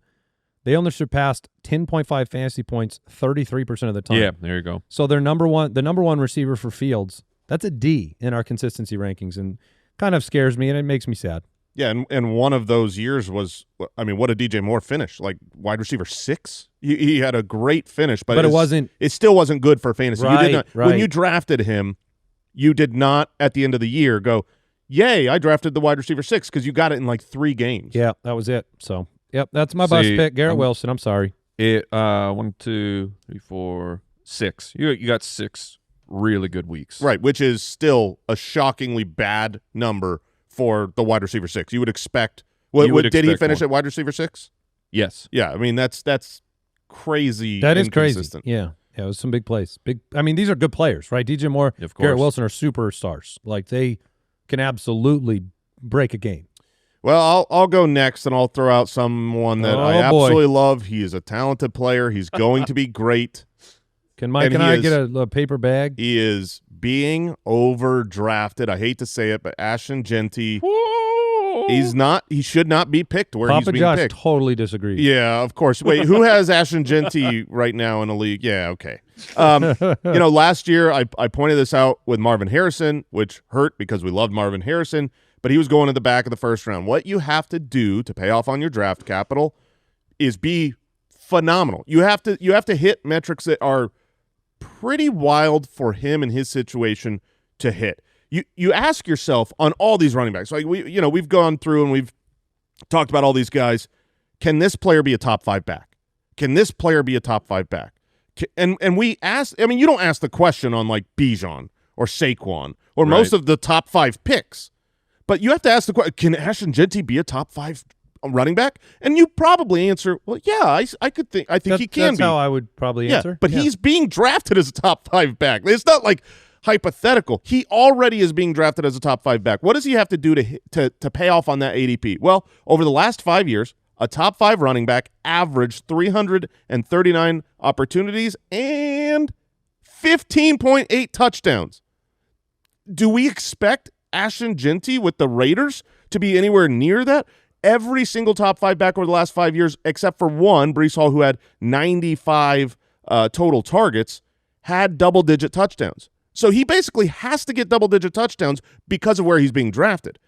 They only surpassed 10.5 fantasy points 33% of the time. Yeah, there you go. So the number one receiver for Fields, that's a D in our consistency rankings, and kind of scares me and it makes me sad. Yeah, and one of those years was, what did DJ Moore finish? Like wide receiver 6? He had a great finish, but it still wasn't good for fantasy. Right. When you drafted him, you did not at the end of the year go, yay, I drafted the wide receiver 6 because you got it in like 3 games. Yeah, that was it. So, yep, that's my bust pick. Garrett Wilson, I'm sorry. 1, 2, 3, 4, 6. You got 6 really good weeks. Right, which is still a shockingly bad number for the wide receiver 6. You would expect did he finish at wide receiver 6? Yes. Yeah, that's crazy. That is crazy. inconsistent. Yeah. Yeah, it was some big plays. I mean, these are good players, right? DJ Moore, Of course. Garrett Wilson are superstars. Like, they can absolutely break a game. Well, I'll go next, and I'll throw out someone that I absolutely love. He is a talented player. He's going to be great. Can Mike and I get a paper bag? He is being overdrafted. I hate to say it, but Ashton Genty, he should not be picked where he's being Josh picked. Totally disagrees. Yeah, of course. Wait, who has Ashton Genty right now in the league? Yeah, okay. Last year I pointed this out with Marvin Harrison, which hurt because we loved Marvin Harrison, but he was going to the back of the first round. What you have to do to pay off on your draft capital is be phenomenal. You have to hit metrics that are pretty wild for him and his situation to hit. You ask yourself on all these running backs, like we've gone through and we've talked about all these guys. Can this player be a top 5 back? Can this player be a top 5 back? And we ask. I mean, you don't ask the question on like Bijan or Saquon or most of the top 5 picks, but you have to ask the question: can Ashton Genty be a top 5 running back? And you probably answer, well, yeah, I could think. I think he can be. That's how I would probably answer. But he's being drafted as a top 5 back. It's not like hypothetical. He already is being drafted as a top 5 back. What does he have to do to pay off on that ADP? Well, over the last 5 years, a top 5 running back averaged 339 opportunities and 15.8 touchdowns. Do we expect Ashton Genty with the Raiders to be anywhere near that? Every single top 5 back over the last 5 years, except for one, Breece Hall, who had 95 total targets, had double-digit touchdowns. So he basically has to get double-digit touchdowns because of where he's being drafted.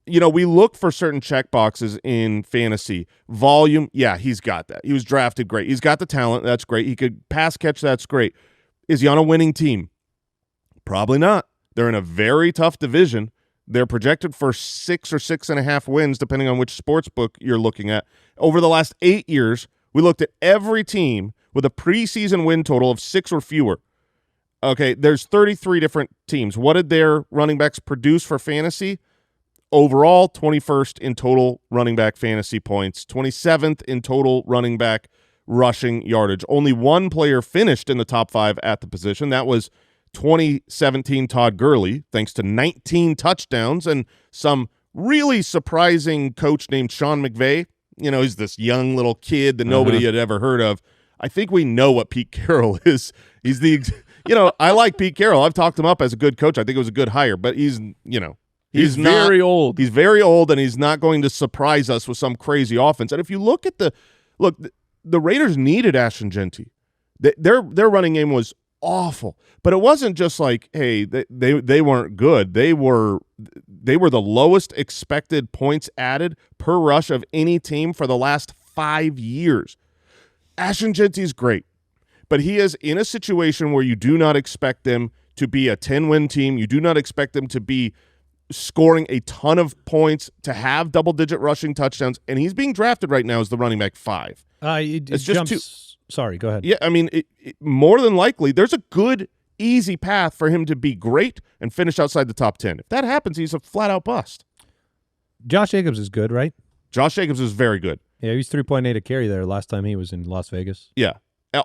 We look for certain check boxes in fantasy. Volume, yeah, he's got that. He was drafted great. He's got the talent. That's great. He could pass catch. That's great. Is he on a winning team? Probably not. They're in a very tough division. They're projected for 6 or 6.5 wins, depending on which sports book you're looking at. Over the last 8 years, we looked at every team with a preseason win total of 6 or fewer. Okay, there's 33 different teams. What did their running backs produce for fantasy? Overall, 21st in total running back fantasy points, 27th in total running back rushing yardage. Only one player finished in the top 5 at the position. That was 2017 Todd Gurley, thanks to 19 touchdowns and some really surprising coach named Sean McVay. He's this young little kid that nobody had ever heard of. I think we know what Pete Carroll is. He's I like Pete Carroll. I've talked him up as a good coach. I think it was a good hire, but he's very old. He's very old, and he's not going to surprise us with some crazy offense. And if you look at the Raiders needed Ashton Genty. Their running game was awful, but it wasn't just like, hey, they weren't good. They were the lowest expected points added per rush of any team for the last 5 years. Ashton Genty is great, but he is in a situation where you do not expect them to be a 10-win team. You do not expect them to be scoring a ton of points, to have double-digit rushing touchdowns, and he's being drafted right now as the running back 5. It's just Sorry, go ahead. Yeah, I mean, more than likely, there's a good, easy path for him to be great and finish outside the top 10. If that happens, he's a flat-out bust. Josh Jacobs is good, right? Josh Jacobs is very good. Yeah, he was 3.8 a carry there last time he was in Las Vegas. Yeah.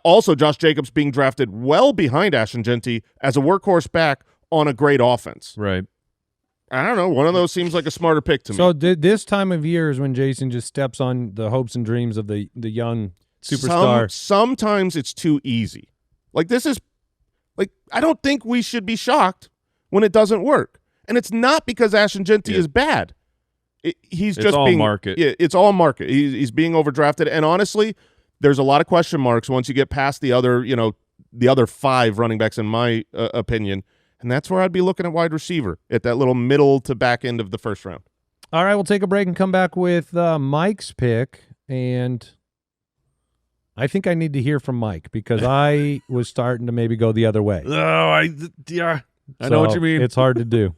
Also, Josh Jacobs being drafted well behind Ashton Genty as a workhorse back on a great offense. Right. I don't know. One of those seems like a smarter pick to me. So this time of year is when Jason just steps on the hopes and dreams of the young superstar. Sometimes it's too easy. Like, this is I don't think we should be shocked when it doesn't work. And it's not because Ashton Genty is bad. It's all market. Yeah, it's all market. He's being overdrafted. And honestly, there's a lot of question marks once you get past the other 5 running backs, in my opinion. And that's where I'd be looking at wide receiver, at that little middle to back end of the first round. All right, we'll take a break and come back with Mike's pick. And I think I need to hear from Mike because I was starting to maybe go the other way. I know what you mean. It's hard to do.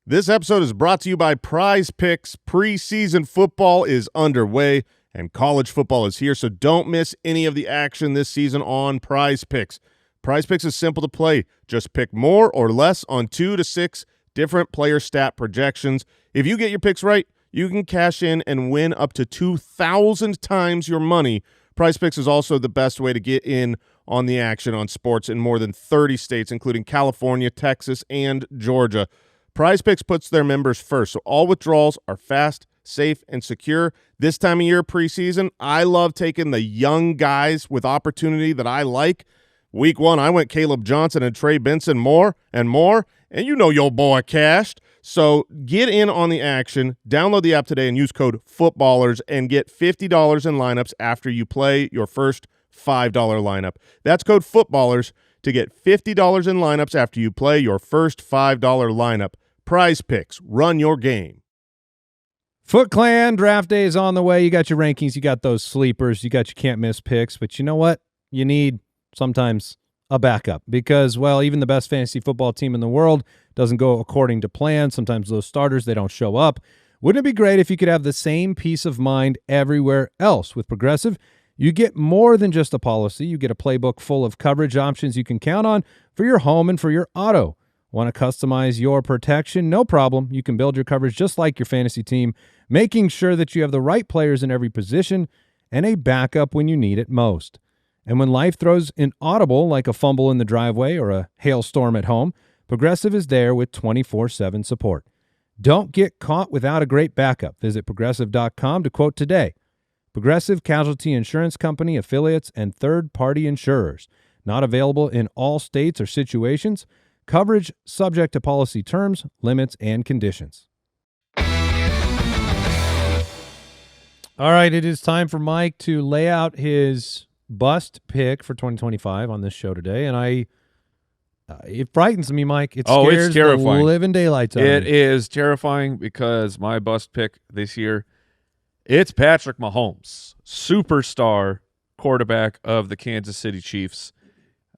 This episode is brought to you by Prize Picks. Preseason football is underway, and college football is here, so don't miss any of the action this season on Prize Picks. Prize Picks is simple to play. Just pick more or less on 2 to 6 different player stat projections. If you get your picks right, you can cash in and win up to 2,000 times your money. PrizePicks is also the best way to get in on the action on sports in more than 30 states, including California, Texas, and Georgia. PrizePicks puts their members first, so all withdrawals are fast, safe, and secure. This time of year, preseason, I love taking the young guys with opportunity that I like. Week 1, I went Caleb Johnson and Trey Benson more, and you know your boy cashed. So get in on the action. Download the app today and use code FOOTBALLERS and get $50 in lineups after you play your first $5 lineup. That's code FOOTBALLERS to get $50 in lineups after you play your first $5 lineup. PrizePicks, run your game. Foot Clan, draft day is on the way. You got your rankings, you got those sleepers, you got your can't miss picks, but you know what? You need sometimes a backup because, well, even the best fantasy football team in the world doesn't go according to plan. Sometimes those starters, they don't show up. Wouldn't it be great if you could have the same peace of mind everywhere else? With Progressive, you get more than just a policy. You get a playbook full of coverage options you can count on for your home and for your auto. Want to customize your protection? No problem. You can build your coverage just like your fantasy team, making sure that you have the right players in every position and a backup when you need it most. And when life throws an audible like a fumble in the driveway or a hailstorm at home, Progressive is there with 24/7 support. Don't get caught without a great backup. Visit Progressive.com to quote today. Progressive Casualty Insurance Company, affiliates, and third-party insurers. Not available in all states or situations. Coverage subject to policy terms, limits, and conditions. All right, it is time for Mike to lay out his bust pick for 2025 on this show today, and it frightens me, Mike. It scares it's terrifying. The living daylights out of It me. is terrifying because my bust pick this year, it's Patrick Mahomes, superstar quarterback of the Kansas City Chiefs.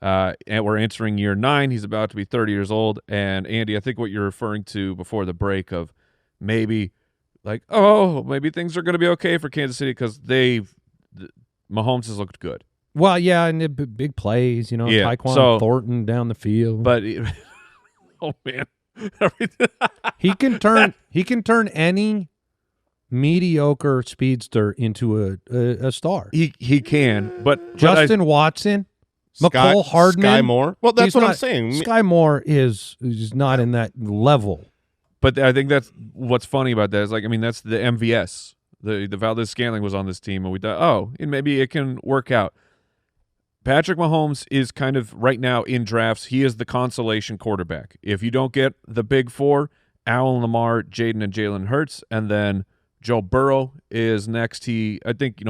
And we're entering year 9. He's about to be 30 years old. And Andy, I think what you're referring to before the break of maybe like, maybe things are going to be okay for Kansas City because Mahomes has looked good. Well, yeah, and the big plays, Tyquan Thornton down the field. But oh man, he can turn any mediocre speedster into a star. He can, but Justin Watson, McCole Hardman, Sky Moore. Well, that's what I'm saying. Sky Moore is not in that level. But I think that's what's funny about that is that's the MVS. The Valdez-Scantling was on this team, and we thought, and maybe it can work out. Patrick Mahomes is kind of right now in drafts. He is the consolation quarterback. If you don't get the big 4, Allen, Lamar, Jaden, and Jalen Hurts, and then Joe Burrow is next. I think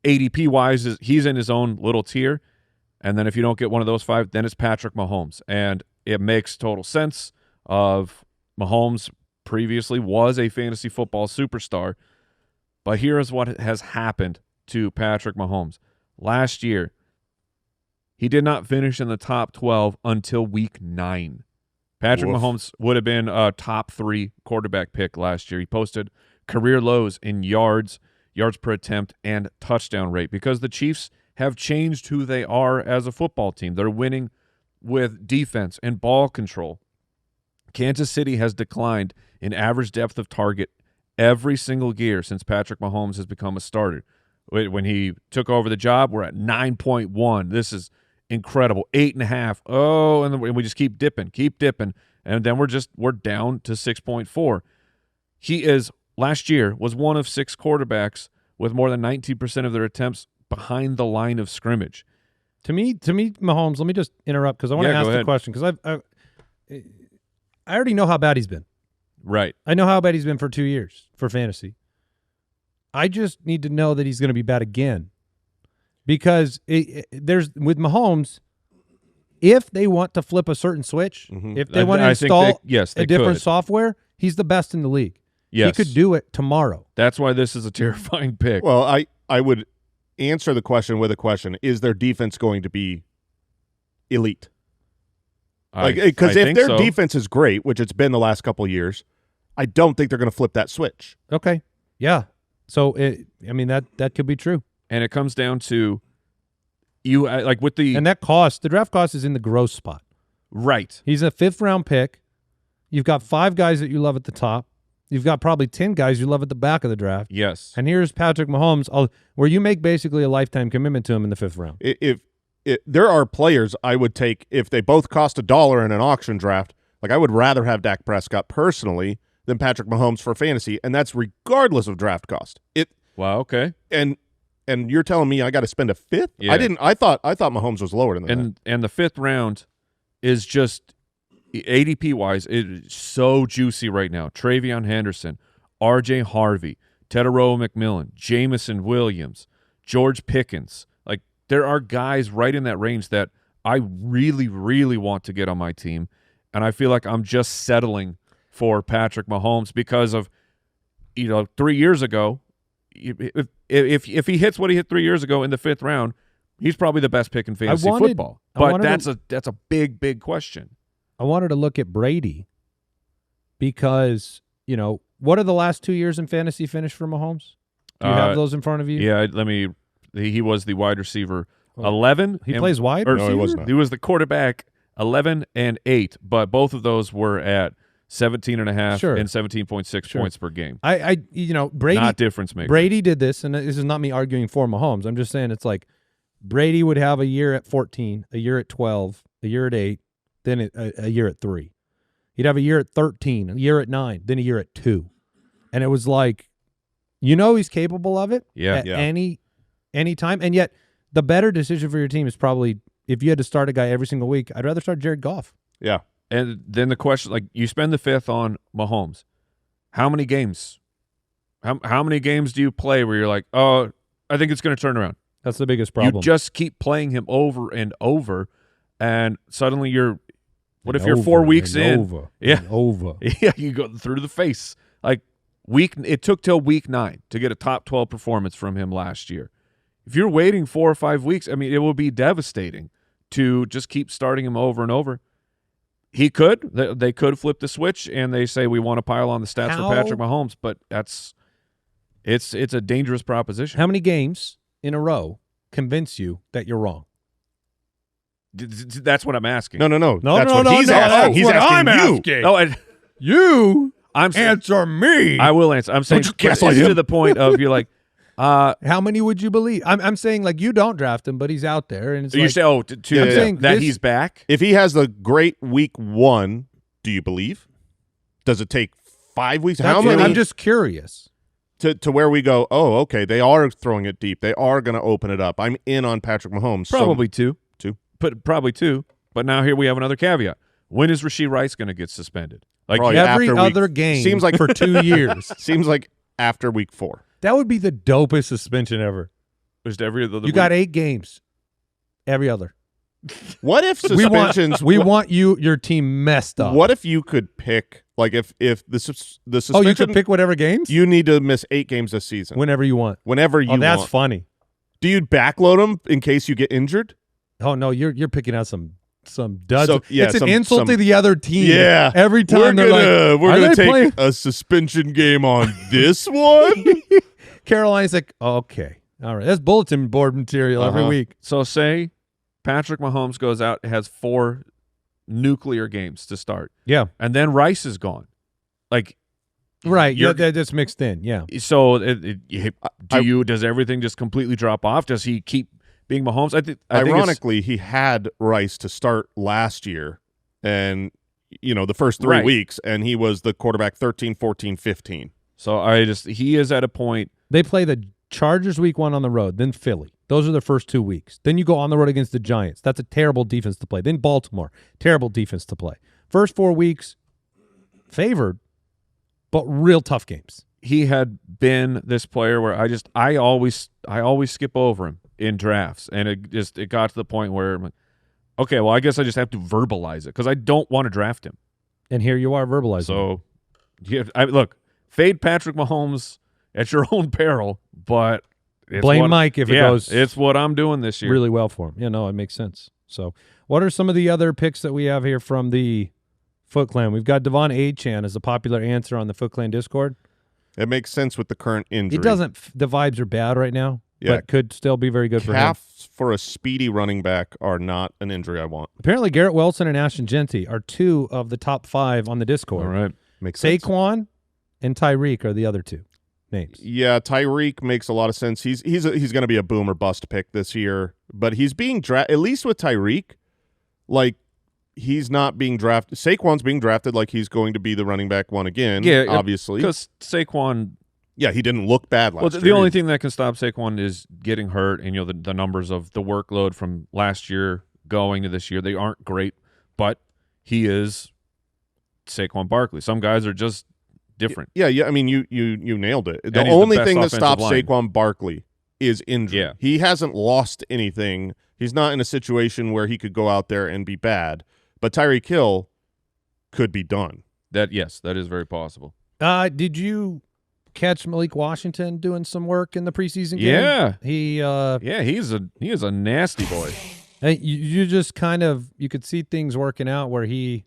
ADP-wise, he's in his own little tier. And then if you don't get one of those 5, then it's Patrick Mahomes. And it makes total sense of Mahomes previously was a fantasy football superstar. But here is what has happened to Patrick Mahomes. Last year, he did not finish in the top 12 until week 9. Patrick Mahomes would have been a top 3 quarterback pick last year. He posted career lows in yards per attempt, and touchdown rate because the Chiefs have changed who they are as a football team. They're winning with defense and ball control. Kansas City has declined in average depth of target every single year since Patrick Mahomes has become a starter. When he took over the job, we're at 9.1. This is incredible. 8.5. Oh, and we just keep dipping, and then we're down to 6.4. He is last year was one of 6 quarterbacks with more than 19% of their attempts behind the line of scrimmage. To me, Mahomes. Let me just interrupt because I want to ask the question because I already know how bad he's been. Right. I know how bad he's been for 2 years for fantasy. I just need to know that he's going to be bad again because there's with Mahomes, if they want to flip a certain switch, if they want to install a different software, he's the best in the league. Yes. He could do it tomorrow. That's why this is a terrifying pick. Well, I would answer the question with a question. Is their defense going to be elite? Because if their defense is great, which it's been the last couple of years, I don't think they're going to flip that switch. Okay. Yeah. So, that could be true. And it comes down to you with the – and that cost, the draft cost is in the gross spot. Right. He's a 5th-round pick. You've got 5 guys that you love at the top. You've got probably 10 guys you love at the back of the draft. Yes. And here's Patrick Mahomes, where you make basically a lifetime commitment to him in the 5th round. If there are players I would take if they both cost $1 in an auction draft, like I would rather have Dak Prescott personally than Patrick Mahomes for fantasy, and that's regardless of draft cost. Wow, okay. And you're telling me I got to spend a 5th? Yeah. I thought Mahomes was lower than that. And the 5th round is just ADP wise, it's so juicy right now. Travion Henderson, RJ Harvey, Tedero McMillan, Jamison Williams, George Pickens. Like there are guys right in that range that I really, really want to get on my team. And I feel like I'm just settling for Patrick Mahomes because of, 3 years ago, if he hits what he hit 3 years ago in the 5th round, he's probably the best pick in fantasy football. But that's a big, big question. I wanted to look at Brady because, what are the last 2 years in fantasy finish for Mahomes? Do you have those in front of you? Yeah, he was the wide receiver 11. He plays wide? No, he was not. He was the quarterback 11 and 8, but both of those were at 17.5 Sure. and 17.6 points per game. Brady, Not difference maker. Brady did this, and this is not me arguing for Mahomes. I'm just saying it's like Brady would have a year at 14, a year at 12, a year at 8, then a year at 3. He'd have a year at 13, a year at 9, then a year at 2. And it was like, he's capable of it at any time. And yet the better decision for your team is probably if you had to start a guy every single week, I'd rather start Jared Goff. Yeah. And then the question, like you spend the 5th on Mahomes. How many games? How many games do you play where you're like, oh, I think it's going to turn around? That's the biggest problem. You just keep playing him over and over, and suddenly what if you're 4 weeks in? Over. Yeah, you go through the face. Like it took till week 9 to get a top 12 performance from him last year. If you're waiting 4 or 5 weeks, it will be devastating to just keep starting him over and over. They could flip the switch and they say we want to pile on the stats for Patrick Mahomes, but it's a dangerous proposition. How many games in a row convince you that you're wrong? That's what I'm asking. No. No, That's no, what no, he's no, asking. that's He's what asking I'm you. asking. No, I'm answer me. I will answer. I'm saying you guess it's I am. to the point of you're like, how many would you believe? I'm saying like you don't draft him, but he's out there, and it's you like, say, I'm saying that this- he's back. If he has the great week 1, do you believe? Does it take 5 weeks? How many? I'm just curious. To where we go, oh, okay, they are throwing it deep. They are going to open it up. I'm in on Patrick Mahomes. Probably 2. Probably 2. But now here we have another caveat. When is Rashee Rice going to get suspended? Like Probably Every after other week, game seems like for 2 years. Seems like after week 4. That would be the dopest suspension ever. just every other You got 8 games. Every other. What if suspensions? We want your team messed up. What if you could pick, like, if the suspension? Oh, you could pick whatever games? You need to miss 8 games this season. Whenever you want. Whenever you Oh, that's want. funny. Do you backload them in case you get injured? Oh no, you're picking out some duds. So, yeah, it's an some- insult to the other team. Yeah. Every time We're they're gonna like, take playing? a suspension game on this one. Caroline's like, okay, all right, that's bulletin board material every Uh-huh. week. So say Patrick Mahomes goes out, has 4 nuclear games to start, Yeah, and then Rice is gone. Like, right. Yeah, You're- that's mixed in. Yeah, so does everything just completely drop off? Does he keep being Mahomes? I think Ironically, he had Rice to start last year, and the first 3 Right. weeks, and he was the quarterback 13, 14, 15. so he is at a point. they play the Chargers week 1 on the road, then Philly. Those are the first 2 weeks. Then you go on the road against the Giants. That's a terrible defense to play. Then Baltimore, terrible defense to play. First 4 weeks, favored, but real tough games. He had been this player where I always skip over him in drafts, and it got to the point where I'm like, okay, well, I guess I just have to verbalize it because I don't want to draft him. And here you are verbalizing. So, look, fade Patrick Mahomes at your own peril, but Blame Mike if it goes It's what I'm doing this year. really well for him. Yeah, no, it makes sense. So what are some of the other picks that we have here from the Foot Clan? We've got Devon Achan as a popular answer on the Foot Clan Discord. It makes sense with the current injury. It doesn't – the vibes are bad right now, Yeah. but could still be very good for him. Calves for a speedy running back are not an injury I want. Apparently Garrett Wilson and Ashton Genty are 2 of the top 5 on the Discord. All right. Makes sense. Saquon and Tyreek are the other two names. Yeah, Tyreek makes a lot of sense. He's going to be a boom or bust pick this year, but he's being at least with Tyreek, like he's not being drafted. Saquon's being drafted like he's going to be the running back one again. Yeah, obviously, because Saquon. Yeah, he didn't look bad last year. The only thing that can stop Saquon is getting hurt, and the numbers of the workload from last year going to this year, they aren't great, but he is Saquon Barkley. Some guys are just different. Yeah. I mean, you nailed it. The only thing that stops Saquon Barkley is injury. Yeah. He hasn't lost anything. He's not in a situation where he could go out there and be bad. But Tyreek Hill could be done. That is very possible. Did you catch Malik Washington doing some work in the preseason game? Yeah. He is a nasty boy. You just kind of you could see things working out where he's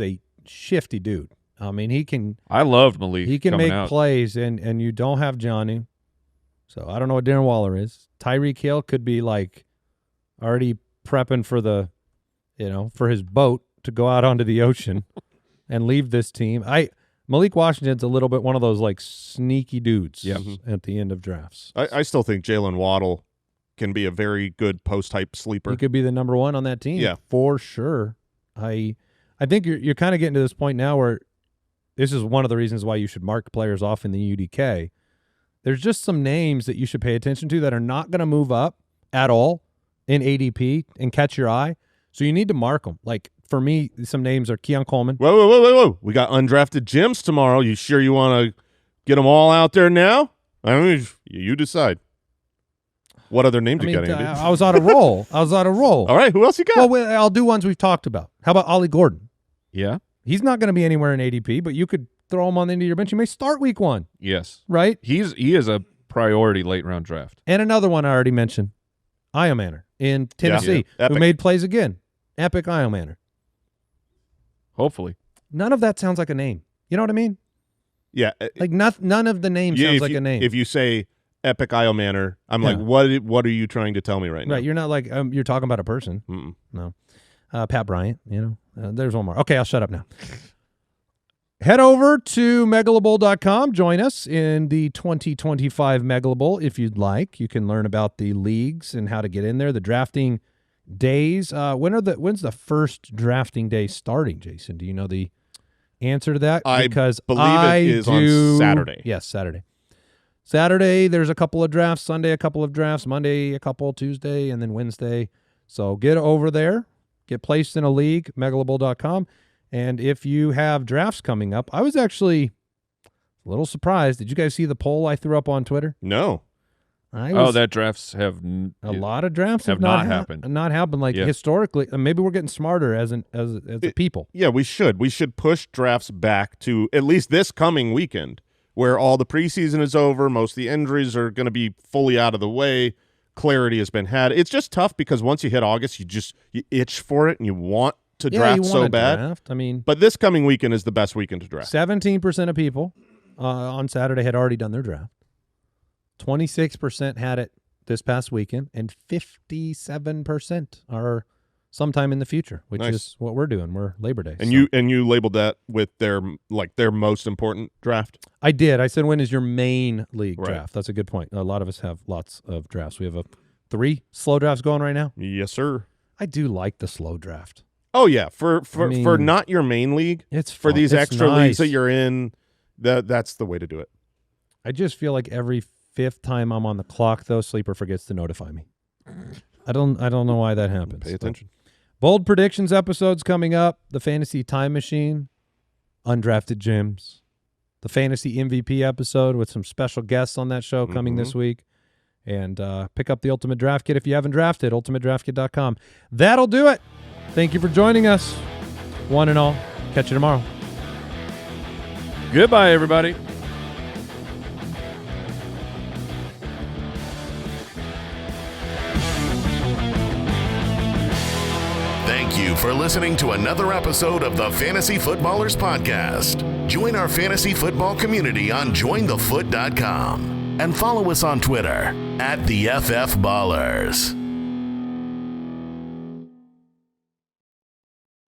a shifty dude. I mean, I loved Malik. He can make out. plays, and you don't have Johnny. So I don't know what Darren Waller is. Tyreek Hill could be like already prepping for for his boat to go out onto the ocean and leave this team. Malik Washington's a little bit one of those like sneaky dudes at the end of drafts. I still think Jalen Waddle can be a very good post-type sleeper. He could be the number one on that team. Yeah, for sure. I think you're kind of getting to this point now where this is one of the reasons why you should mark players off in the UDK. There's just some names that you should pay attention to that are not going to move up at all in ADP and catch your eye. So you need to mark them. Like, for me, some names are Keon Coleman. Whoa. We got undrafted gems tomorrow. You sure you want to get them all out there now? I mean, you decide. What other names you got, Andy? I was on a roll. All right, who else you got? Well, I'll do ones we've talked about. How about Ollie Gordon? Yeah. He's not going to be anywhere in ADP, but you could throw him on the end of your bench. You may start week 1. Yes. Right? He is a priority late-round draft. And another one I already mentioned, IMAGN in Tennessee, who made plays again. Epic IMAGN. Hopefully. None of that sounds like a name. You know what I mean? Yeah. Like none of the names sounds like a name. If you say Epic IMAGN, I'm like, what are you trying to tell me right now? Right. You're not like you're talking about a person. Mm-mm. No. Pat Bryant, there's one more. Okay, I'll shut up now. Head over to megalobowl.com. Join us in the 2025 Megalo Bowl if you'd like. You can learn about the leagues and how to get in there, the drafting days. When's the first drafting day starting, Jason? Do you know the answer to that? Because I believe it is on Saturday. Yes, Saturday. Saturday, there's a couple of drafts. Sunday, a couple of drafts. Monday, a couple. Tuesday, and then Wednesday. So get over there. Get placed in a league, megalobowl.com. And if you have drafts coming up, I was actually a little surprised. Did you guys see the poll I threw up on Twitter? No. That drafts have a lot of drafts have not happened. Not happened like historically. Maybe we're getting smarter as a people. Yeah, we should. We should push drafts back to at least this coming weekend, where all the preseason is over. Most of the injuries are going to be fully out of the way. Clarity has been had. It's just tough because once you hit August, you itch for it and you want to draft so bad. But this coming weekend is the best weekend to draft. 17% of people on Saturday had already done their draft. 26% had it this past weekend, and 57% are sometime in the future, which is what we're doing. We're Labor Day. And you labeled that with their most important draft? I did. I said, when is your main league draft? That's a good point. A lot of us have lots of drafts. We have 3 slow drafts going right now. Yes, sir. I do like the slow draft. Oh yeah, for not your main league, it's fun. For these extra leagues that you're in, that's the way to do it. I just feel like every 5th time I'm on the clock, though, Sleeper forgets to notify me. I don't know why that happens. Pay attention. Bold predictions episodes coming up. The Fantasy Time Machine, Undrafted Gems, the Fantasy MVP episode with some special guests on that show coming this week. And pick up the Ultimate Draft Kit if you haven't drafted, ultimatedraftkit.com. That'll do it. Thank you for joining us, one and all. Catch you tomorrow. Goodbye, everybody. Thank you for listening to another episode of the Fantasy Footballers Podcast. Join our fantasy football community on jointhefoot.com and follow us on Twitter @TheFFBallers.